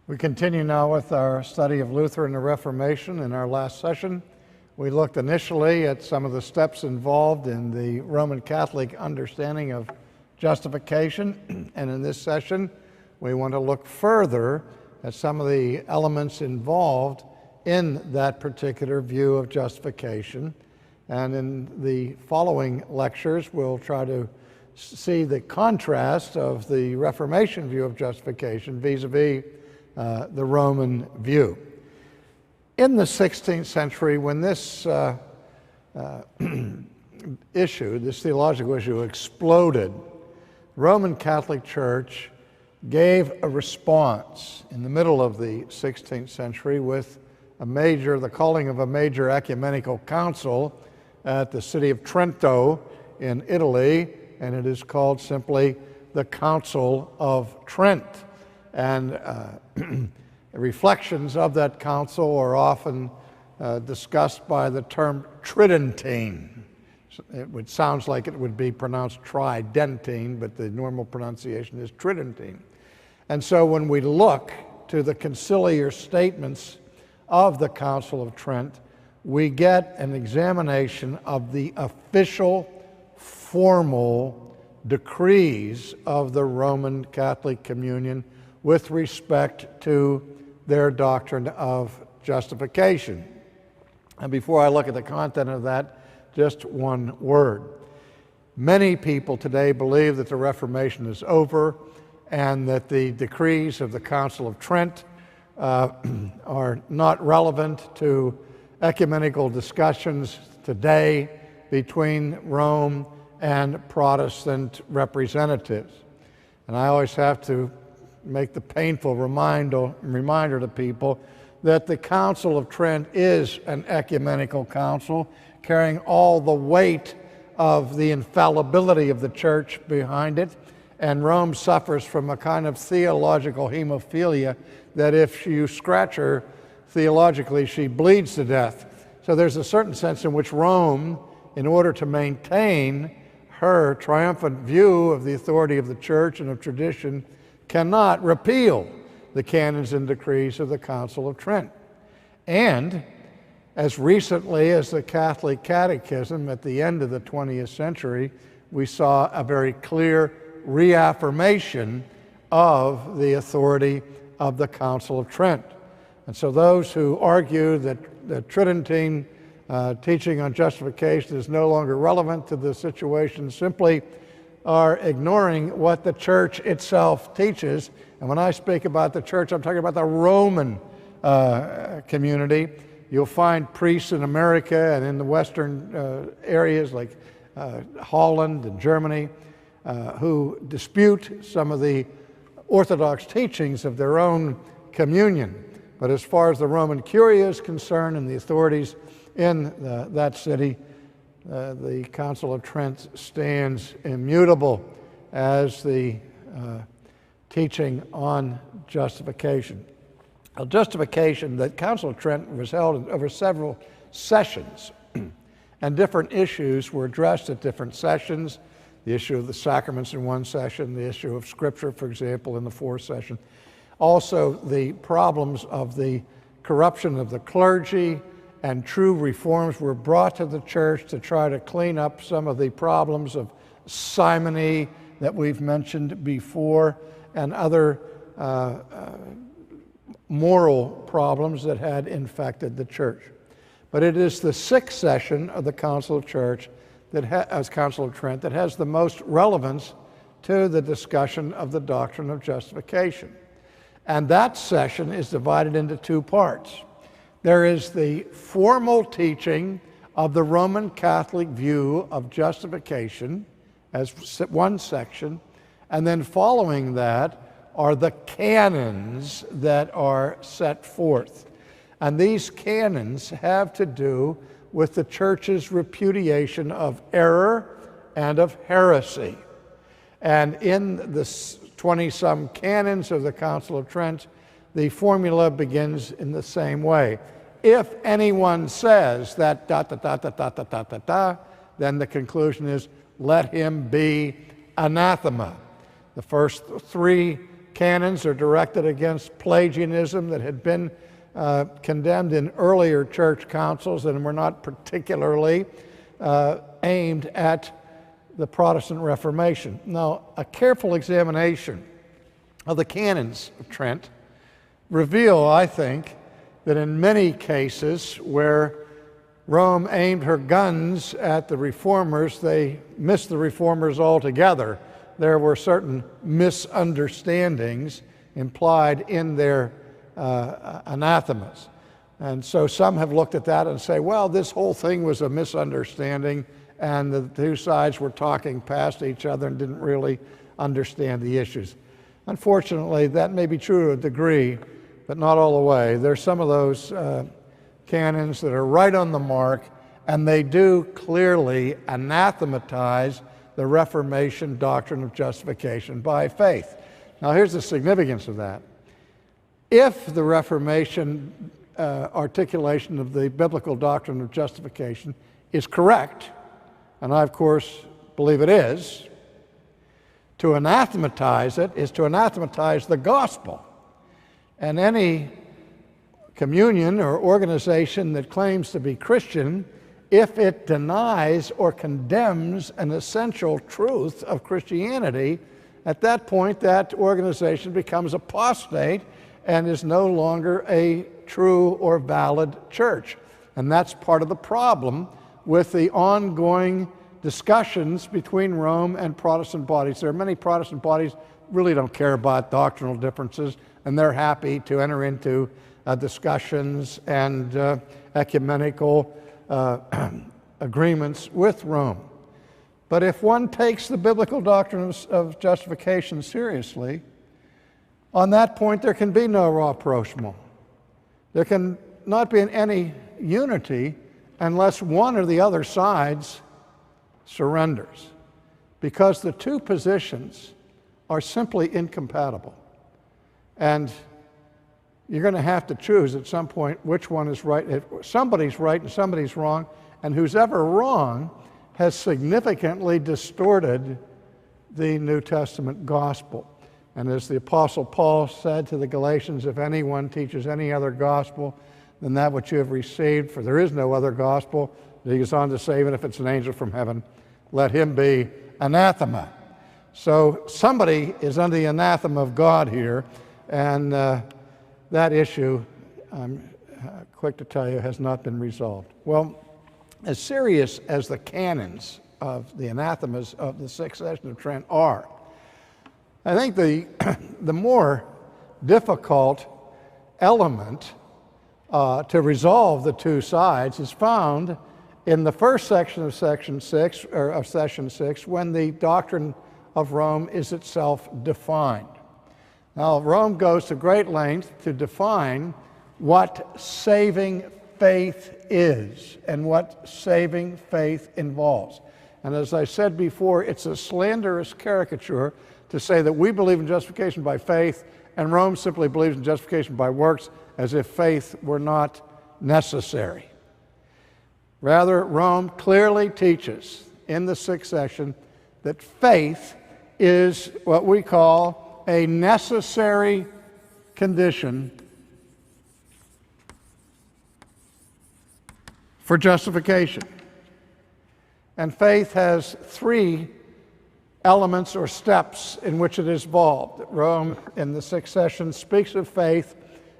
We continue now with our study of Luther and the Reformation. In our last session, we looked initially at some of the steps involved in the Roman Catholic understanding of justification, and in this session, we want to look further at some of the elements involved in that particular view of justification. And in the following lectures, we'll try to see the contrast of the Reformation view of justification vis-a-vis the Roman view. In the 16th century, when this issue, this theological issue, exploded, the Roman Catholic Church gave a response in the middle of the 16th century with the calling of a major ecumenical council at the city of Trento in Italy, and it is called simply the Council of Trent. And reflections of that council are often discussed by the term tridentine. It sounds like it would be pronounced tridentine, but the normal pronunciation is tridentine. And so when we look to the conciliar statements of the Council of Trent, we get an examination of the official, formal decrees of the Roman Catholic Communion with respect to their doctrine of justification. And before I look at the content of that, just one word. Many people today believe that the Reformation is over and that the decrees of the Council of Trent are not relevant to ecumenical discussions today between Rome and Protestant representatives. And I always have to make the painful reminder to people that the Council of Trent is an ecumenical council carrying all the weight of the infallibility of the church behind it, and Rome suffers from a kind of theological hemophilia that if you scratch her theologically, she bleeds to death. So there's a certain sense in which Rome, in order to maintain her triumphant view of the authority of the church and of tradition, cannot repeal the canons and decrees of the Council of Trent. And as recently as the Catholic Catechism at the end of the 20th century, we saw a very clear reaffirmation of the authority of the Council of Trent. And so those who argue that the Tridentine teaching on justification is no longer relevant to the situation simply are ignoring what the church itself teaches. And when I speak about the church, I'm talking about the Roman community. You'll find priests in America and in the Western areas like Holland and Germany who dispute some of the Orthodox teachings of their own communion. But as far as the Roman Curia is concerned and the authorities in that city, the Council of Trent stands immutable as the teaching on justification. Well, justification, the Council of Trent was held over several sessions, and different issues were addressed at different sessions. The issue of the sacraments in one session, the issue of Scripture, for example, in the fourth session. Also, the problems of the corruption of the clergy, and true reforms were brought to the church to try to clean up some of the problems of simony that we've mentioned before, and other moral problems that had infected the church. But it is the sixth session of the Council of Trent that has the most relevance to the discussion of the doctrine of justification. And that session is divided into two parts. There is the formal teaching of the Roman Catholic view of justification as one section, and then following that are the canons that are set forth. And these canons have to do with the church's repudiation of error and of heresy. And in the 20-some canons of the Council of Trent, the formula begins in the same way. If anyone says that ... then the conclusion is, let him be anathema. The first three canons are directed against Pelagianism that had been condemned in earlier church councils and were not particularly aimed at the Protestant Reformation. Now, a careful examination of the canons of Trent reveal, I think, that in many cases where Rome aimed her guns at the reformers, they missed the reformers altogether. There were certain misunderstandings implied in their anathemas. And so some have looked at that and say, well, this whole thing was a misunderstanding and the two sides were talking past each other and didn't really understand the issues. Unfortunately, that may be true to a degree, but not all the way. There's some of those canons that are right on the mark, and they do clearly anathematize the Reformation doctrine of justification by faith. Now, here's the significance of that. If the Reformation articulation of the biblical doctrine of justification is correct, and I, of course, believe it is, to anathematize it is to anathematize the gospel. And any communion or organization that claims to be Christian, if it denies or condemns an essential truth of Christianity, at that point that organization becomes apostate and is no longer a true or valid church. And that's part of the problem with the ongoing discussions between Rome and Protestant bodies. There are many Protestant bodies really don't care about doctrinal differences, and they're happy to enter into discussions and ecumenical agreements with Rome. But if one takes the biblical doctrine of justification seriously, on that point there can be no rapprochement. There can not be any unity unless one or the other sides surrenders, because the two positions are simply incompatible. And you're going to have to choose at some point which one is right. If somebody's right and somebody's wrong, and who's ever wrong has significantly distorted the New Testament gospel. And as the Apostle Paul said to the Galatians, if anyone teaches any other gospel than that which you have received, for there is no other gospel, he goes on to say, even if it's an angel from heaven, let him be anathema. So somebody is under the anathema of God here, and that issue, I'm quick to tell you, has not been resolved. Well, as serious as the canons of the anathemas of the Sixth Session of Trent are, I think the more difficult element to resolve the two sides is found in the first section of Session 6, when the doctrine of Rome is itself defined. Now, Rome goes to great length to define what saving faith is and what saving faith involves. And as I said before, it's a slanderous caricature to say that we believe in justification by faith and Rome simply believes in justification by works, as if faith were not necessary. Rather, Rome clearly teaches in the Sixth Session that faith is what we call a necessary condition for justification. And faith has three elements or steps in which it is involved. Rome, in the Sixth Session, speaks of faith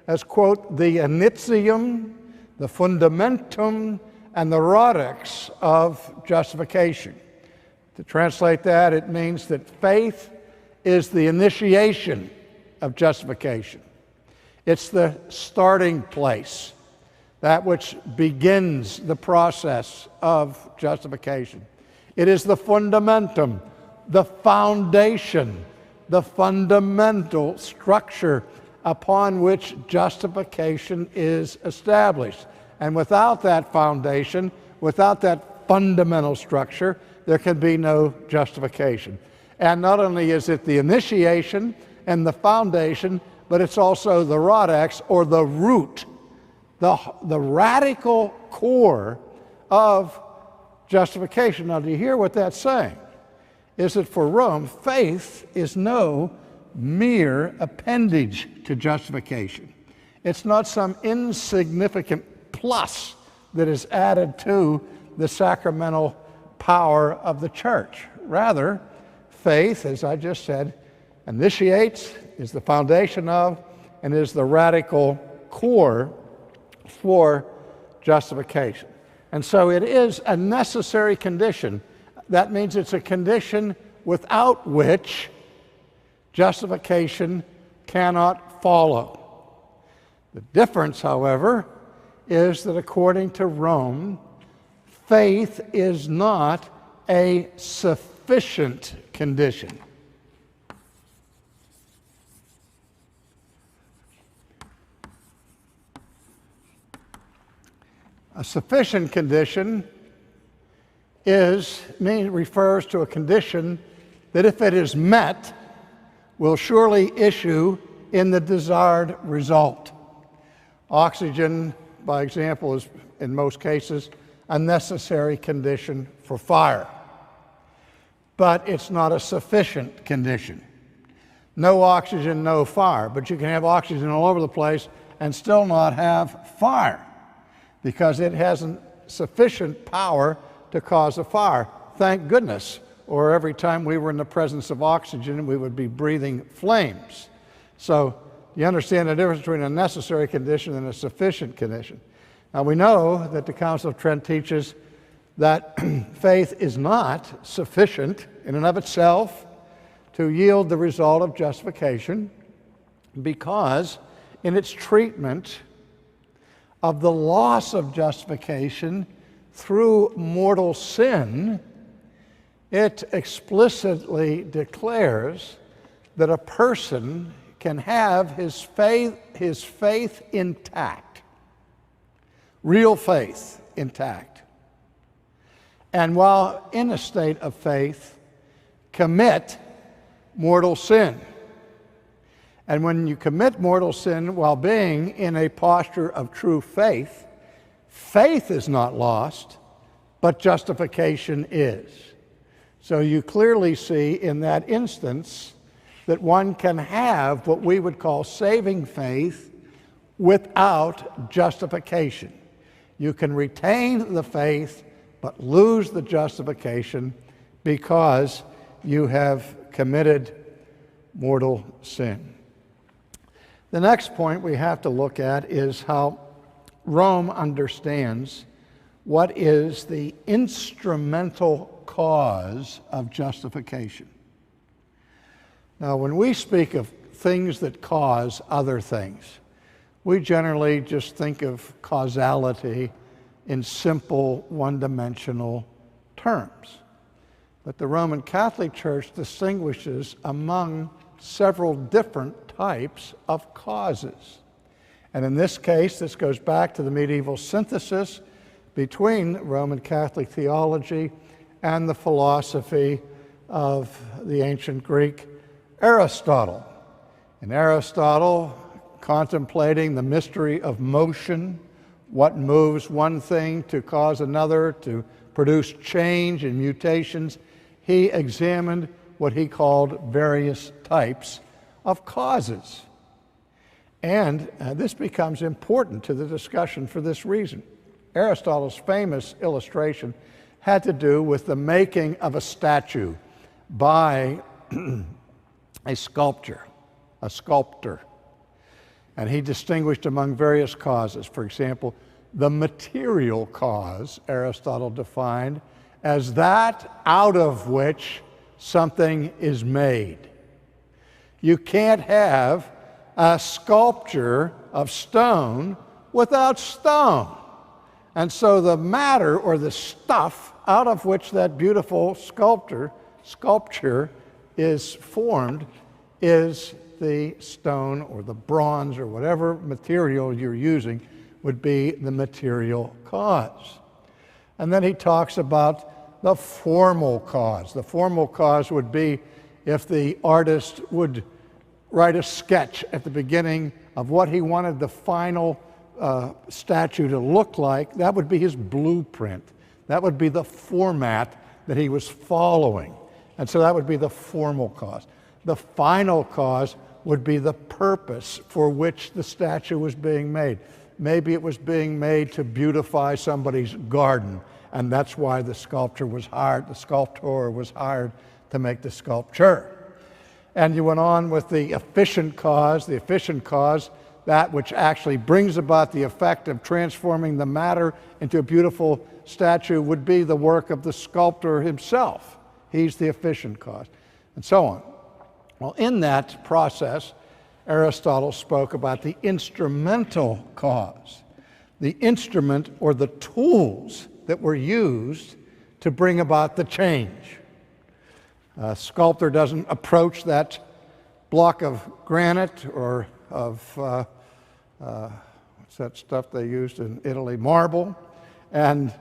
as, quote, the initium, the fundamentum, and the radix of justification. To translate that, it means that faith is the initiation of justification. It's the starting place, that which begins the process of justification. It is the fundamentum, the foundation, the fundamental structure upon which justification is established. And without that foundation, without that fundamental structure, there can be no justification. And not only is it the initiation and the foundation, but it's also the radix, or the root, the radical core of justification. Now, do you hear what that's saying? Is that for Rome, faith is no mere appendage to justification. It's not some insignificant plus that is added to the sacramental power of the church. Rather, faith, as I just said, initiates, is the foundation of, and is the radical core for justification. And so it is a necessary condition. That means it's a condition without which justification cannot follow. The difference, however, is that according to Rome, faith is not a sufficient condition. A sufficient condition refers to a condition that, if it is met, will surely issue in the desired result. Oxygen, by example, is in most cases a necessary condition for fire. But it's not a sufficient condition. No oxygen, no fire. But you can have oxygen all over the place and still not have fire, because it hasn't sufficient power to cause a fire. Thank goodness. Or every time we were in the presence of oxygen, we would be breathing flames. So you understand the difference between a necessary condition and a sufficient condition. Now we know that the Council of Trent teaches that faith is not sufficient in and of itself to yield the result of justification, because in its treatment of the loss of justification through mortal sin, it explicitly declares that a person can have his faith intact, real faith intact, and while in a state of faith, commit mortal sin. And when you commit mortal sin while being in a posture of true faith, faith is not lost, but justification is. So you clearly see in that instance that one can have what we would call saving faith without justification. You can retain the faith but lose the justification because you have committed mortal sin. The next point we have to look at is how Rome understands what is the instrumental cause of justification. Now, when we speak of things that cause other things, we generally just think of causality in simple, one-dimensional terms. But the Roman Catholic Church distinguishes among several different types of causes. And in this case, this goes back to the medieval synthesis between Roman Catholic theology and the philosophy of the ancient Greek Aristotle. And Aristotle, contemplating the mystery of motion, what moves one thing to cause another, to produce change and mutations, he examined what he called various types of causes. And this becomes important to the discussion for this reason. Aristotle's famous illustration had to do with the making of a statue by a sculptor. And he distinguished among various causes. For example, the material cause, Aristotle defined as that out of which something is made. You can't have a sculpture of stone without stone. And so the matter or the stuff out of which that beautiful sculpture is formed is the stone or the bronze or whatever material you're using would be the material cause. And then he talks about the formal cause. The formal cause would be if the artist would write a sketch at the beginning of what he wanted the final statue to look like. That would be his blueprint. That would be the format that he was following. And so that would be the formal cause. The final cause would be the purpose for which the statue was being made. Maybe it was being made to beautify somebody's garden, and that's why the sculptor was hired to make the sculpture. And you went on with the efficient cause, that which actually brings about the effect of transforming the matter into a beautiful statue, would be the work of the sculptor himself. He's the efficient cause, and so on. Well, in that process, Aristotle spoke about the instrumental cause, the instrument or the tools that were used to bring about the change. A sculptor doesn't approach that block of granite or of, what's that stuff they used in Italy, marble, and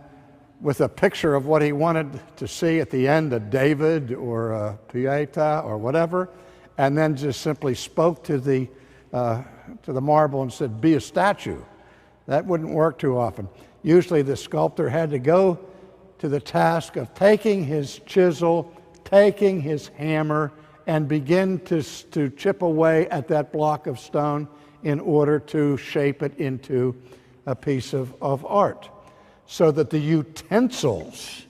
with a picture of what he wanted to see at the end, a David or a Pieta or whatever, and then just simply spoke to the marble and said, "Be a statue." That wouldn't work too often. Usually the sculptor had to go to the task of taking his chisel, taking his hammer, and begin to chip away at that block of stone in order to shape it into a piece of art. So that the utensils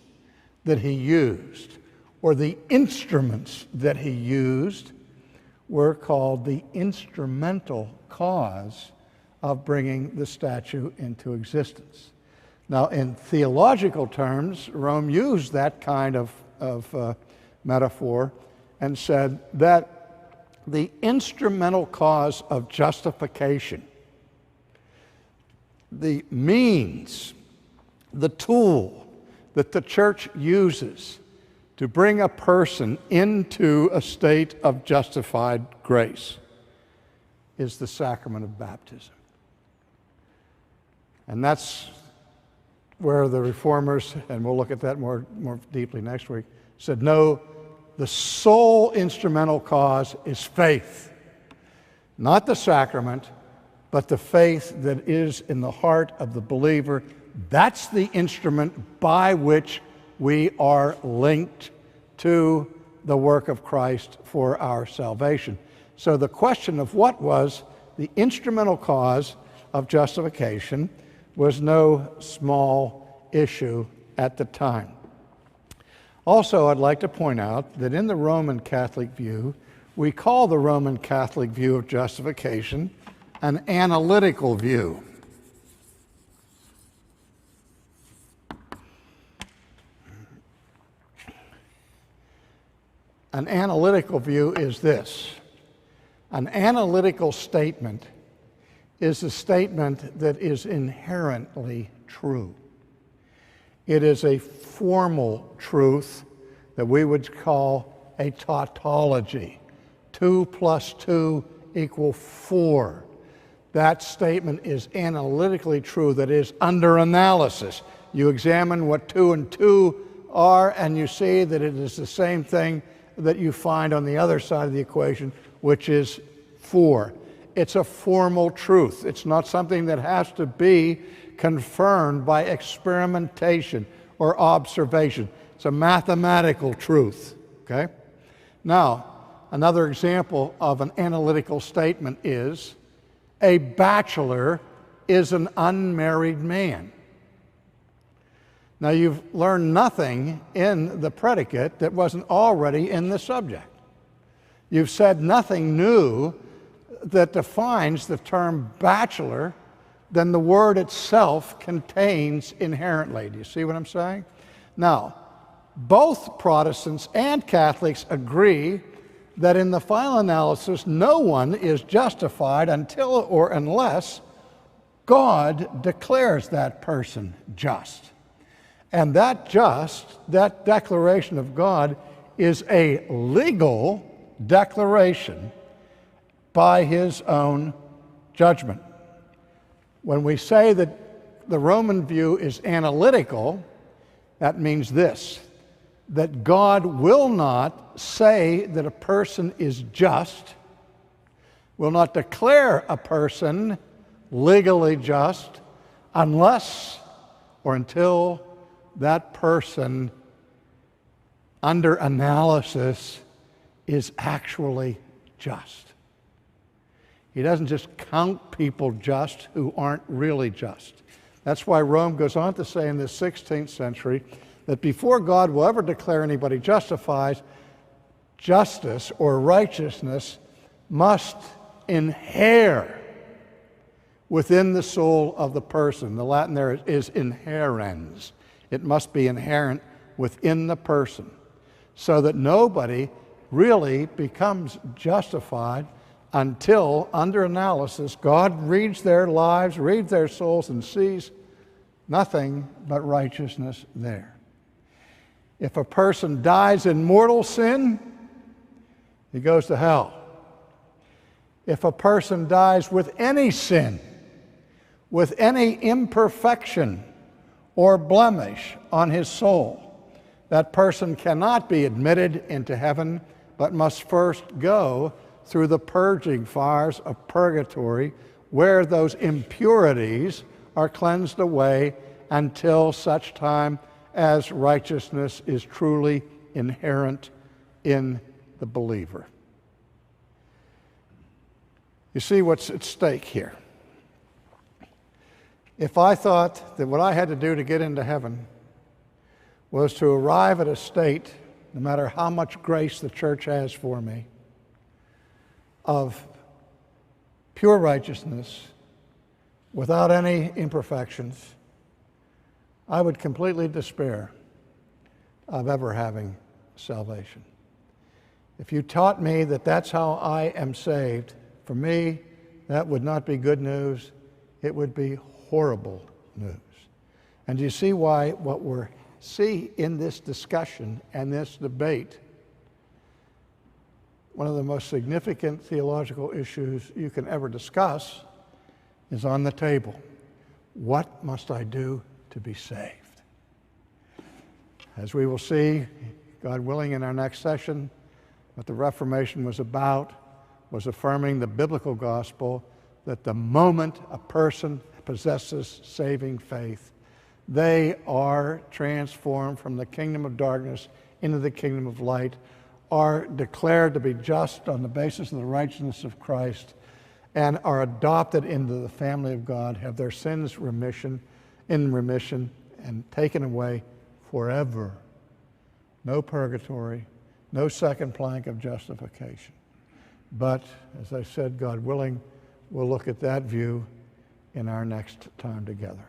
that he used, or the instruments that he used, were called the instrumental cause of bringing the statue into existence. Now, in theological terms, Rome used that kind of metaphor and said that the instrumental cause of justification, the means, the tool that the church uses to bring a person into a state of justified grace, is the sacrament of baptism. And that's where the Reformers, and we'll look at that more deeply next week, said, no, the sole instrumental cause is faith. Not the sacrament, but the faith that is in the heart of the believer. That's the instrument by which we are linked to the work of Christ for our salvation. So the question of what was the instrumental cause of justification was no small issue at the time. Also, I'd like to point out that in the Roman Catholic view, we call the Roman Catholic view of justification an analytical view. An analytical view is this. An analytical statement is a statement that is inherently true. It is a formal truth that we would call a tautology. 2 + 2 = 4. That statement is analytically true, that is under analysis. You examine what 2 and 2 are, and you see that it is the same thing that you find on the other side of the equation, which is 4. It's a formal truth. It's not something that has to be confirmed by experimentation or observation. It's a mathematical truth, okay? Now, another example of an analytical statement is a bachelor is an unmarried man. Now, you've learned nothing in the predicate that wasn't already in the subject. You've said nothing new that defines the term bachelor than the word itself contains inherently. Do you see what I'm saying? Now, both Protestants and Catholics agree that in the final analysis, no one is justified until or unless God declares that person just. And that declaration of God is a legal declaration by His own judgment. When we say that the Roman view is analytical, that means this, that God will not say that a person is just, will not declare a person legally just, unless or until that person, under analysis, is actually just. He doesn't just count people just who aren't really just. That's why Rome goes on to say in the 16th century that before God will ever declare anybody justified, justice or righteousness must inhere within the soul of the person. The Latin there is inherens. It must be inherent within the person, so that nobody really becomes justified until, under analysis, God reads their lives, reads their souls, and sees nothing but righteousness there. If a person dies in mortal sin, he goes to hell. If a person dies with any sin, with any imperfection or blemish on his soul, that person cannot be admitted into heaven, but must first go through the purging fires of purgatory, where those impurities are cleansed away until such time as righteousness is truly inherent in the believer. You see what's at stake here. If I thought that what I had to do to get into heaven was to arrive at a state, no matter how much grace the church has for me, of pure righteousness, without any imperfections, I would completely despair of ever having salvation. If you taught me that that's how I am saved, for me, that would not be good news. It would be horrible news. And you see why what we see in this discussion and this debate, one of the most significant theological issues you can ever discuss, is on the table. What must I do to be saved? As we will see, God willing, in our next session, what the Reformation was about was affirming the biblical gospel that the moment a person possesses saving faith, they are transformed from the kingdom of darkness into the kingdom of light, are declared to be just on the basis of the righteousness of Christ, and are adopted into the family of God, have their sins in remission, and taken away forever. No purgatory, no second plank of justification. But, as I said, God willing, we'll look at that view in our next time together.